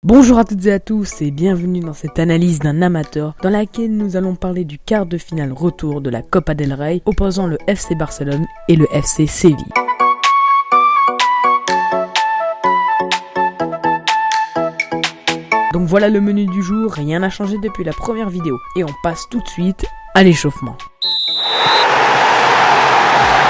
Bonjour à toutes et à tous et bienvenue dans cette analyse d'un amateur dans laquelle nous allons parler du quart de finale retour de la Copa del Rey opposant le FC Barcelone et le FC Séville. Donc voilà le menu du jour, rien n'a changé depuis la première vidéo et on passe tout de suite à l'échauffement.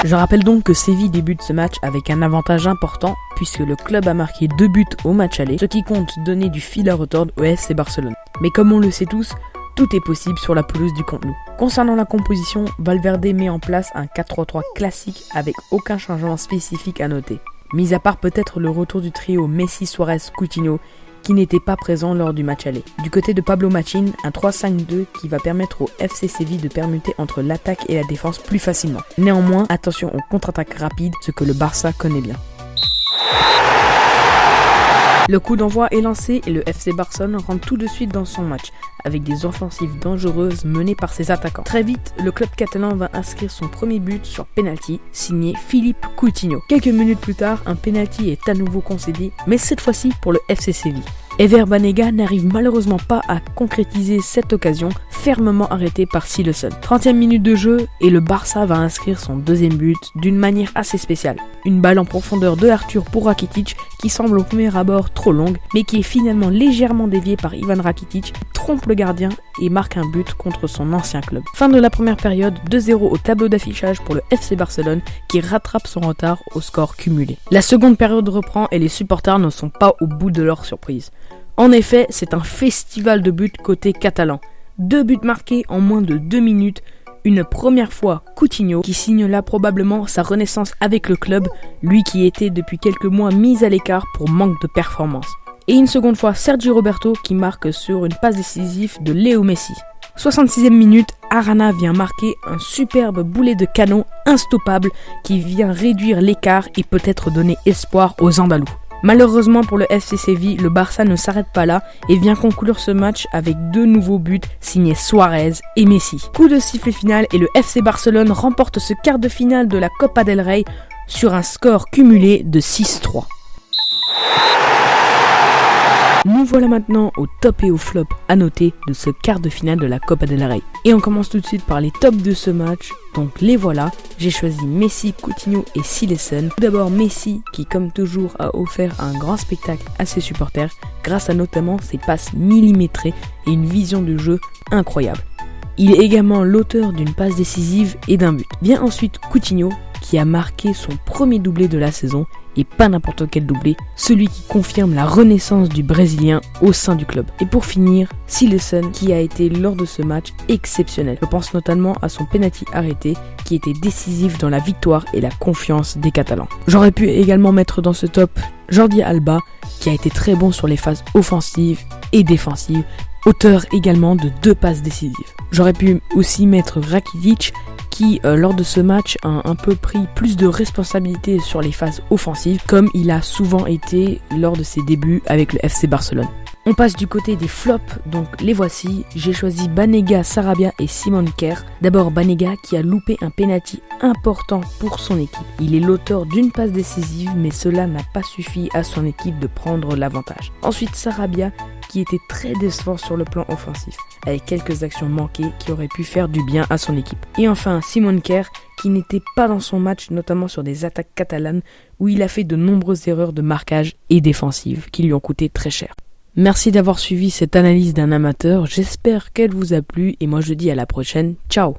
Je rappelle donc que Séville débute ce match avec un avantage important puisque le club a marqué 2 buts au match aller, ce qui compte donner du fil à retordre au FC Barcelone. Mais comme on le sait tous, tout est possible sur la pelouse du Camp Nou. Concernant la composition, Valverde met en place un 4-3-3 classique avec aucun changement spécifique à noter. Mis à part peut-être le retour du trio Messi, Suarez, Coutinho, qui n'était pas présent lors du match aller. Du côté de Pablo Machin, un 3-5-2 qui va permettre au FC Séville de permuter entre l'attaque et la défense plus facilement. Néanmoins, attention aux contre-attaques rapides, ce que le Barça connaît bien. Le coup d'envoi est lancé et le FC Barcelone rentre tout de suite dans son match, avec des offensives dangereuses menées par ses attaquants. Très vite, le club catalan va inscrire son premier but sur penalty, signé Philippe Coutinho. Quelques minutes plus tard, un penalty est à nouveau concédé, mais cette fois-ci pour le FC Séville. Ever Banega n'arrive malheureusement pas à concrétiser cette occasion, fermement arrêtée par Silesen. 30e minute de jeu et le Barça va inscrire son deuxième but d'une manière assez spéciale. Une balle en profondeur de Arthur pour Rakitic qui semble au premier abord trop longue, mais qui est finalement légèrement déviée par Ivan Rakitic, trompe le gardien et marque un but contre son ancien club. Fin de la première période, 2-0 au tableau d'affichage pour le FC Barcelone qui rattrape son retard au score cumulé. La seconde période reprend et les supporters ne sont pas au bout de leur surprise. En effet, c'est un festival de buts côté catalan. 2 buts marqués en moins de 2 minutes. Une première fois Coutinho qui signe là probablement sa renaissance avec le club, lui qui était depuis quelques mois mis à l'écart pour manque de performance. Et une seconde fois Sergio Roberto qui marque sur une passe décisive de Léo Messi. 66e minute, Arana vient marquer un superbe boulet de canon instoppable qui vient réduire l'écart et peut-être donner espoir aux Andalous. Malheureusement pour le FC Séville, le Barça ne s'arrête pas là et vient conclure ce match avec 2 nouveaux buts signés Suarez et Messi. Coup de sifflet final et le FC Barcelone remporte ce quart de finale de la Copa del Rey sur un score cumulé de 6-3. Nous voilà maintenant au top et au flop à noter de ce quart de finale de la Copa del Rey. Et on commence tout de suite par les tops de ce match. Donc les voilà, j'ai choisi Messi, Coutinho et Silesen. Tout d'abord Messi qui comme toujours a offert un grand spectacle à ses supporters grâce à notamment ses passes millimétrées et une vision de jeu incroyable. Il est également l'auteur d'une passe décisive et d'un but. Vient ensuite Coutinho qui a marqué son premier doublé de la saison et pas n'importe quel doublé, celui qui confirme la renaissance du Brésilien au sein du club. Et pour finir, Silesen qui a été lors de ce match exceptionnel. Je pense notamment à son penalty arrêté qui était décisif dans la victoire et la confiance des Catalans. J'aurais pu également mettre dans ce top Jordi Alba qui a été très bon sur les phases offensives et défensives, auteur également de 2 passes décisives. J'aurais pu aussi mettre Rakitic qui, lors de ce match, a un peu pris plus de responsabilités sur les phases offensives, comme il a souvent été lors de ses débuts avec le FC Barcelone. On passe du côté des flops, donc les voici. J'ai choisi Banega, Sarabia et Simon Kjær. D'abord Banega qui a loupé un penalty important pour son équipe. Il est l'auteur d'une passe décisive, mais cela n'a pas suffi à son équipe de prendre l'avantage. Ensuite Sarabia qui était très décevant sur le plan offensif, avec quelques actions manquées qui auraient pu faire du bien à son équipe. Et enfin Simon Kjær qui n'était pas dans son match, notamment sur des attaques catalanes, où il a fait de nombreuses erreurs de marquage et défensives qui lui ont coûté très cher. Merci d'avoir suivi cette analyse d'un amateur, j'espère qu'elle vous a plu et moi je dis à la prochaine, ciao.